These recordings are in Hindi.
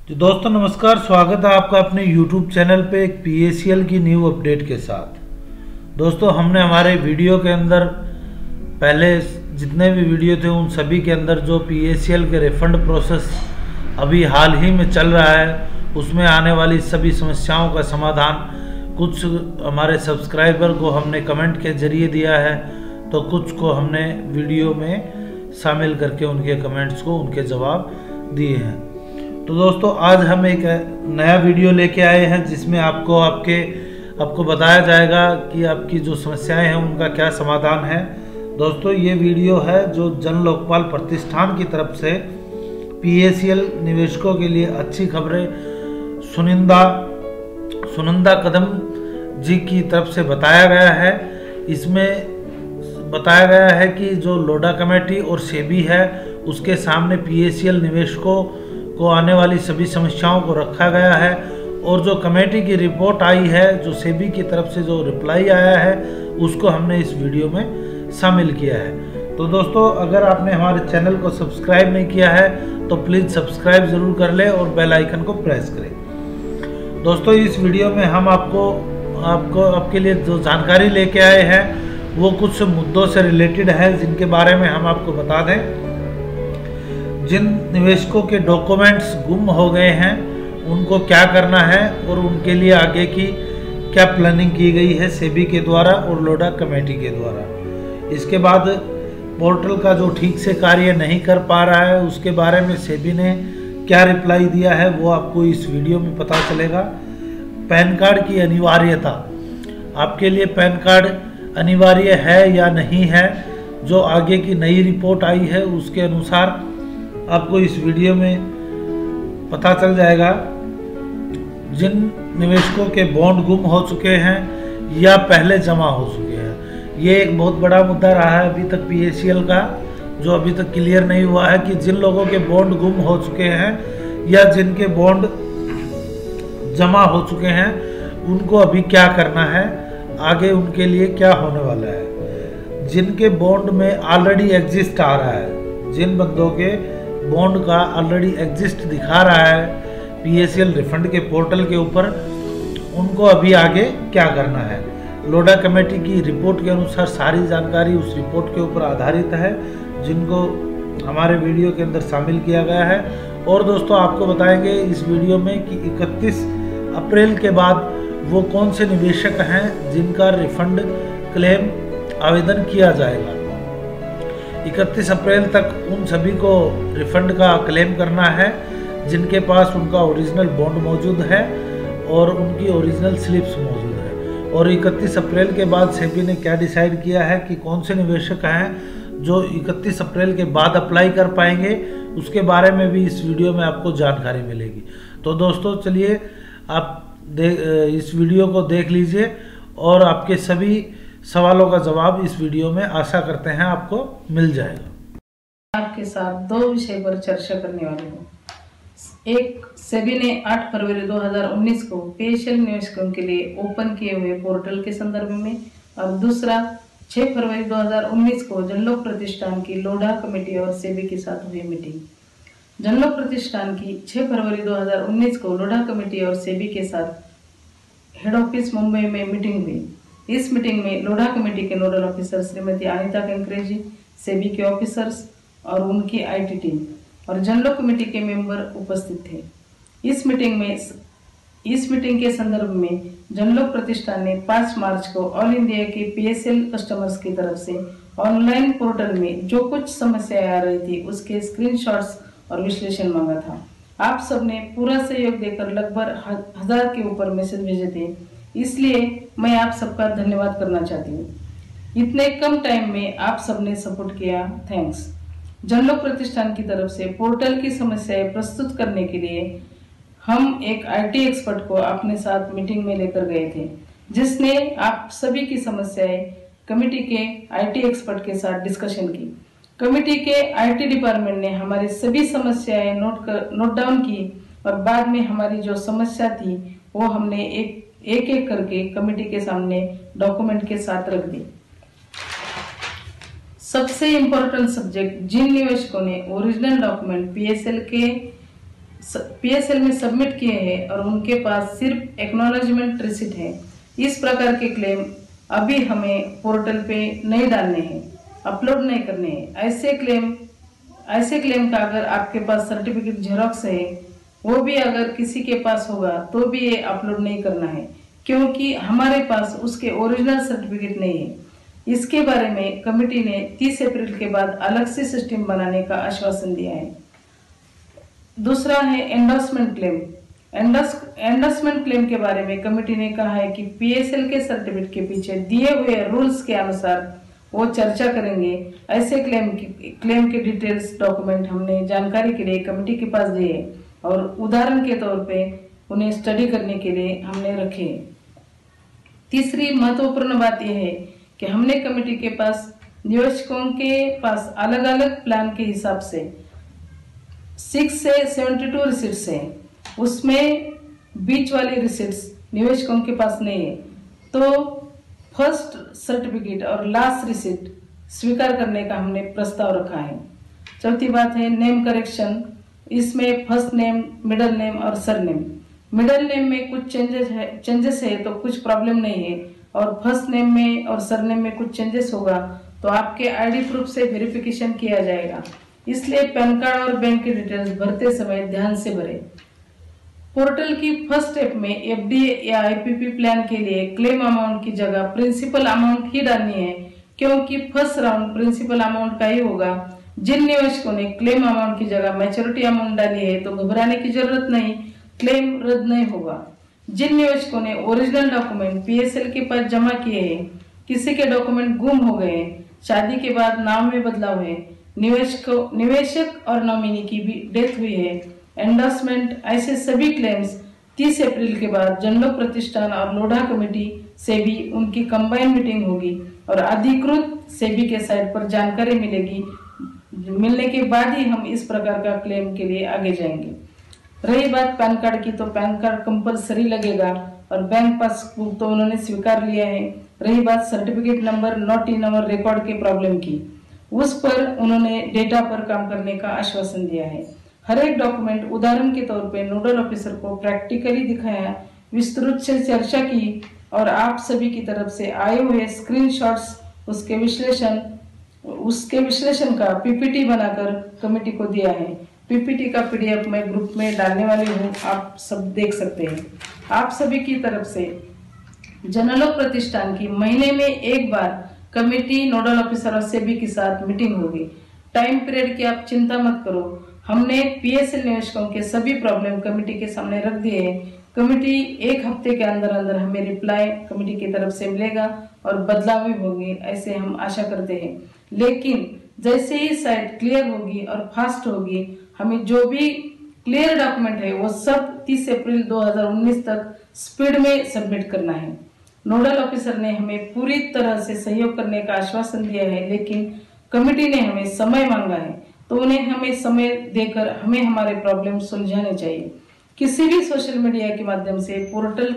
तो दोस्तों नमस्कार, स्वागत है आपका अपने YouTube चैनल पे एक PACL की न्यू अपडेट के साथ। दोस्तों हमने हमारे वीडियो के अंदर पहले जितने भी वीडियो थे उन सभी के अंदर जो PACL के रिफंड प्रोसेस अभी हाल ही में चल रहा है उसमें आने वाली सभी समस्याओं का समाधान कुछ हमारे सब्सक्राइबर को हमने कमेंट के जरिए दिया है, तो कुछ को हमने वीडियो में शामिल करके उनके कमेंट्स को उनके जवाब दिए हैं। तो दोस्तों आज हम एक नया वीडियो लेके आए हैं जिसमें आपको बताया जाएगा कि आपकी जो समस्याएं हैं उनका क्या समाधान है। दोस्तों ये वीडियो है जो जन लोकपाल प्रतिष्ठान की तरफ से PACL निवेशकों के लिए अच्छी खबरें सुनिंदा कदम जी की तरफ से बताया गया है। इसमें बताया गया है कि जो लोडा कमेटी और सेबी है उसके सामने PACL निवेशकों को आने वाली सभी समस्याओं को रखा गया है, और जो कमेटी की रिपोर्ट आई है, जो सेबी की तरफ से जो रिप्लाई आया है उसको हमने इस वीडियो में शामिल किया है। तो दोस्तों अगर आपने हमारे चैनल को सब्सक्राइब नहीं किया है तो प्लीज़ सब्सक्राइब ज़रूर कर लें और बेल आइकन को प्रेस करें। दोस्तों इस वीडियो में हम आपके लिए जो जानकारी लेके आए हैं वो कुछ मुद्दों से रिलेटेड है जिनके बारे में हम आपको बता दें। जिन निवेशकों के डॉक्यूमेंट्स गुम हो गए हैं उनको क्या करना है और उनके लिए आगे की क्या प्लानिंग की गई है सेबी के द्वारा और लोडा कमेटी के द्वारा। इसके बाद पोर्टल का जो ठीक से कार्य नहीं कर पा रहा है उसके बारे में सेबी ने क्या रिप्लाई दिया है वो आपको इस वीडियो में पता चलेगा। पैन कार्ड की अनिवार्यता, आपके लिए पैन कार्ड अनिवार्य है या नहीं है, जो आगे की नई रिपोर्ट आई है उसके अनुसार आपको इस वीडियो में पता चल जाएगा। जिन निवेशकों के बॉन्ड गुम हो चुके हैं या पहले जमा हो चुके हैं, ये एक बहुत बड़ा मुद्दा रहा है अभी तक PACL का, जो अभी तक क्लियर नहीं हुआ है कि जिन लोगों के बॉन्ड गुम हो चुके हैं या जिनके बॉन्ड जमा हो चुके हैं उनको अभी क्या करना है, आगे उनके लिए क्या होने वाला है। जिनके बॉन्ड में ऑलरेडी एग्जिस्ट आ रहा है, जिन बंदों के बॉन्ड का ऑलरेडी एग्जिस्ट दिखा रहा है PACL रिफंड के पोर्टल के ऊपर, उनको अभी आगे क्या करना है। लोडा कमेटी की रिपोर्ट के अनुसार सारी जानकारी उस रिपोर्ट के ऊपर आधारित है जिनको हमारे वीडियो के अंदर शामिल किया गया है। और दोस्तों आपको बताएंगे इस वीडियो में कि 31 अप्रैल के बाद वो कौन से निवेशक हैं जिनका रिफंड क्लेम आवेदन किया जाएगा। 31 अप्रैल तक उन सभी को रिफंड का क्लेम करना है जिनके पास उनका ओरिजिनल बॉन्ड मौजूद है और उनकी ओरिजिनल स्लिप्स मौजूद है। और 31 अप्रैल के बाद सेबी ने क्या डिसाइड किया है कि कौन से निवेशक हैं जो 31 अप्रैल के बाद अप्लाई कर पाएंगे, उसके बारे में भी इस वीडियो में आपको जानकारी मिलेगी। तो दोस्तों चलिए आप इस वीडियो को देख लीजिए और आपके सभी सवालों का जवाब इस वीडियो में आशा करते हैं आपको मिल जाएगा। आपके साथ दो विषय पर चर्चा करने वाले हूँ। एक, सेबी ने 8 फरवरी 2019 को PACL निवेशकों के लिए ओपन किए हुए पोर्टल के संदर्भ में, और दूसरा 6 फरवरी 2019 को जनलोक प्रतिष्ठान की लोडा कमेटी और सेबी के साथ हुई मीटिंग। जनलोक प्रतिष्ठान की 6 फरवरी 2019 को लोडा कमेटी और सेबी के साथ हेड ऑफिस मुंबई में मीटिंग हुई। इस मीटिंग में लोडा कमेटी के नोडल ऑफिसर श्रीमती अनिता कंकरे जी, सेबी के ऑफिसर्स और उनकी IT टीम और जनलोक कमेटी के मेंबर उपस्थित थे। इस मीटिंग के संदर्भ में जनलोक प्रतिष्ठान ने 5 मार्च को ऑल इंडिया के PACL कस्टमर्स की तरफ से ऑनलाइन पोर्टल में जो कुछ समस्याएं आ रही थी उसके स्क्रीनशॉट्स और विश्लेषण मांगा था। आप सबने पूरा सहयोग देकर लगभग 1000 के ऊपर मैसेज भेजे थे, इसलिए मैं आप सबका धन्यवाद करना चाहती हूँ। इतने कम टाइम में आप सबने सपोर्ट किया, थैंक्स। जनलोक प्रतिष्ठान की तरफ से पोर्टल की समस्याएं प्रस्तुत करने के लिए हम एक IT एक्सपर्ट को अपने साथ मीटिंग में लेकर गए थे, जिसने आप सभी की समस्याएं कमेटी के IT एक्सपर्ट के साथ डिस्कशन की। कमेटी के IT डिपार्टमेंट ने हमारी सभी समस्याएं नोट डाउन की और बाद में हमारी जो समस्या थी वो हमने एक एक करके कमेटी के सामने डॉक्यूमेंट के साथ रख दी। सबसे इम्पोर्टेंट सब्जेक्ट, जिन निवेशकों ने ओरिजिनल डॉक्यूमेंट PACL के पीएसएल में सबमिट किए हैं और उनके पास सिर्फ एक्नॉलेजमेंट रिसिट है। इस प्रकार के क्लेम अभी हमें पोर्टल पे नहीं डालने हैं, अपलोड नहीं करने हैं। ऐसे क्लेम का अगर आपके पास सर्टिफिकेट जेरॉक्स है, वो भी अगर किसी के पास होगा तो भी ये अपलोड नहीं करना है, क्योंकि हमारे पास उसके ओरिजिनल सर्टिफिकेट नहीं है। इसके बारे में कमेटी ने 30 अप्रैल के बाद अलग से सिस्टम बनाने का आश्वासन दिया है। दूसरा है एंडोर्समेंट क्लेम। एंडोर्समेंट क्लेम के बारे में कमेटी ने कहा है कि पीएसएल के सर्टिफिकेट के पीछे दिए हुए रूल्स के अनुसार वो चर्चा करेंगे। ऐसे क्लेम के डिटेल्स डॉक्यूमेंट हमने जानकारी के लिए कमेटी के पास दिए और उदाहरण के तौर पे उन्हें स्टडी करने के लिए हमने रखे। तीसरी महत्वपूर्ण बात यह है कि हमने कमेटी के पास निवेशकों के पास अलग अलग प्लान के हिसाब से 6 से 72 रिसिट्स हैं, उसमें बीच वाली रिसिट्स निवेशकों के पास नहीं है, तो फर्स्ट सर्टिफिकेट और लास्ट रिसिट स्वीकार करने का हमने प्रस्ताव रखा है। चौथी बात है नेम करेक्शन। इसमें फर्स्ट नेम, मिडिल नेम और सरनेम। मिडिल नेम में कुछ चेंजेस है तो कुछ प्रॉब्लम नहीं है, और फर्स्ट नेम में और सरनेम में कुछ चेंजेस होगा तो आपके आईडी प्रूफ से वेरिफिकेशन किया जाएगा। इसलिए पैन कार्ड और बैंक की डिटेल्स भरते समय ध्यान से भरें। पोर्टल की फर्स्ट स्टेप में एफडीए या आईपीपी प्लान के लिए क्लेम अमाउंट की जगह प्रिंसिपल अमाउंट ही डालनी है, क्योंकि फर्स्ट राउंड प्रिंसिपल अमाउंट का ही होगा। जिन निवेशकों ने क्लेम अमाउंट की जगह मैच्योरिटी अमाउंट डाली है तो घबराने की जरूरत नहीं, क्लेम रद्द नहीं होगा। जिन निवेशकों ने ओरिजिनल डॉक्यूमेंट पीएसएल के पास जमा किए हैं, किसी के डॉक्यूमेंट गुम हो गए, शादी के बाद नाम में बदलाव है, निवेशक और नॉमिनी की भी डेथ हुई है, एंडोर्समेंट, ऐसे सभी क्लेम्स 30 अप्रैल के बाद जनलोक प्रतिष्ठान और लोढ़ा कमेटी से भी उनकी कंबाइन मीटिंग होगी और अधिकृत सेबी के साइट पर जानकारी मिलेगी। मिलने के बाद ही हम इस प्रकार का क्लेम के लिए आगे जाएंगे। रही बात पैन कार्ड की, तो पैन कार्ड कंपलसरी लगेगा और बैंक पासबुक तो उन्होंने स्वीकार लिया है। रही बात certificate number not in our record के प्रॉब्लम की, उस पर उन्होंने डेटा पर काम करने का आश्वासन दिया है। हर एक डॉक्यूमेंट उदाहरण के तौर पे नोडल ऑफिसर को प्रैक्टिकली दिखाया, विस्तृत से चर्चा की और आप सभी की तरफ से आए हुए स्क्रीनशॉट्स उसके विश्लेषण का पीपीटी बनाकर कमेटी को दिया है। पीपीटी का पीडीएफ मैं ग्रुप में डालने वाली हूँ, आप सब देख सकते हैं। आप सभी की तरफ से जनलोक प्रतिष्ठान की महीने में एक बार कमेटी, नोडल ऑफिसर और सेबी के साथ मीटिंग होगी। टाइम पीरियड की आप चिंता मत करो, हमने पीएसएल निवेशकों के सभी प्रॉब्लम कमेटी के सामने रख दिए हैं। कमेटी 1 हफ्ते के अंदर अंदर हमें रिप्लाई कमेटी की तरफ से मिलेगा और बदलाव भी होंगे, ऐसे हम आशा करते हैं। लेकिन जैसे ही साइट क्लियर होगी और फास्ट होगी, हमें जो भी क्लियर डॉक्यूमेंट है वो सब 30 अप्रैल 2019 तक स्पीड में सबमिट करना है। नोडल ऑफिसर ने हमें पूरी तरह से सहयोग करने का आश्वासन दिया है, लेकिन कमेटी ने हमें समय मांगा है, तो उन्हें हमें समय देकर हमें हमारे प्रॉब्लम सुलझाने चाहिए। किसी भी सोशल मीडिया के माध्यम से पोर्टल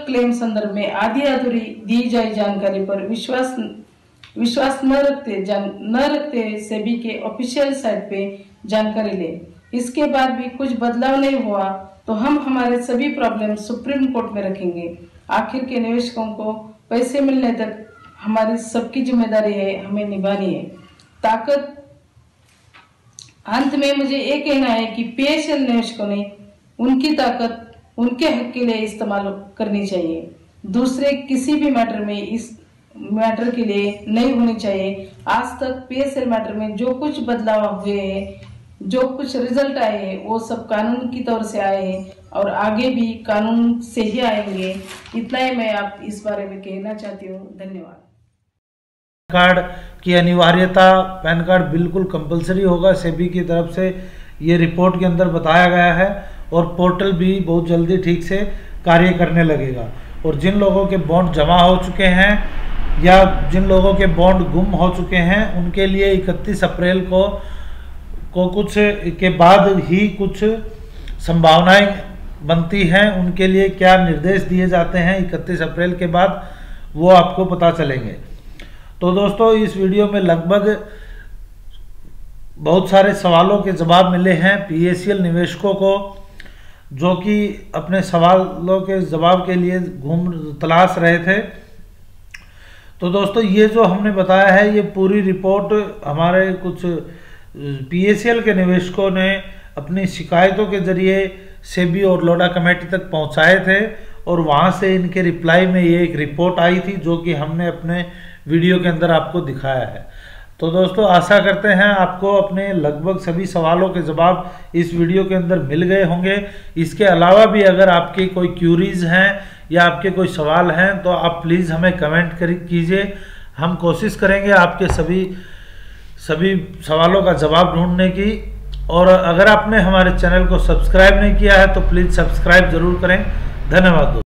क्लेम संदर्भ में आधी अधूरी दी जाए जानकारी पर विश्वास न रखते सेबी के ऑफिशियल साइट पे जानकारी ले। इसके बाद भी कुछ बदलाव नहीं हुआ तो हम हमारे सभी प्रॉब्लम सुप्रीम कोर्ट में रखेंगे। आखिर के निवेशकों को पैसे मिलने तक हमारी सबकी जिम्मेदारी है, हमें निभानी है। अंत में मुझे ये कहना है कि पीएसएल निवेशकों ने उनकी ताकत उनके हक के लिए इस्तेमाल करनी चाहिए, दूसरे किसी भी मैटर में इस मैटर के लिए नहीं होनी चाहिए। आज तक पीएसएल मैटर में जो कुछ बदलाव हुए हैं, जो कुछ रिजल्ट आए हैं, वो सब कानून की तौर से आए हैं और आगे भी कानून से ही आएंगे। इतना ही मैं आप इस बारे में कहना चाहती हूँ। धन्यवाद। कार्ड की अनिवार्यता, पैन कार्ड बिल्कुल कंपलसरी होगा, सेबी की तरफ से ये रिपोर्ट के अंदर बताया गया है और पोर्टल भी बहुत जल्दी ठीक से कार्य करने लगेगा। और जिन लोगों के बॉन्ड जमा हो चुके हैं या जिन लोगों के बॉन्ड गुम हो चुके हैं, उनके लिए 31 अप्रैल को कुछ के बाद ही कुछ संभावनाएं बनती हैं। उनके लिए क्या निर्देश दिए जाते हैं 31 अप्रैल के बाद, वो आपको पता चलेंगे। तो दोस्तों, इस वीडियो में लगभग बहुत सारे सवालों के जवाब मिले हैं PACL निवेशकों को, जो कि अपने सवालों के जवाब के लिए तलाश रहे थे। तो दोस्तों ये जो हमने बताया है ये पूरी रिपोर्ट हमारे कुछ PACL के निवेशकों ने अपनी शिकायतों के जरिए सेबी और लोडा कमेटी तक पहुंचाए थे, और वहां से इनके रिप्लाई में ये एक रिपोर्ट आई थी जो कि हमने अपने वीडियो के अंदर आपको दिखाया है। तो दोस्तों आशा करते हैं आपको अपने लगभग सभी सवालों के जवाब इस वीडियो के अंदर मिल गए होंगे। इसके अलावा भी अगर आपकी कोई क्यूरीज हैं या आपके कोई सवाल हैं तो आप प्लीज़ हमें कमेंट कीजिए। हम कोशिश करेंगे आपके सभी सवालों का जवाब ढूंढने की। और अगर आपने हमारे चैनल को सब्सक्राइब नहीं किया है तो प्लीज़ सब्सक्राइब जरूर करें। धन्यवाद।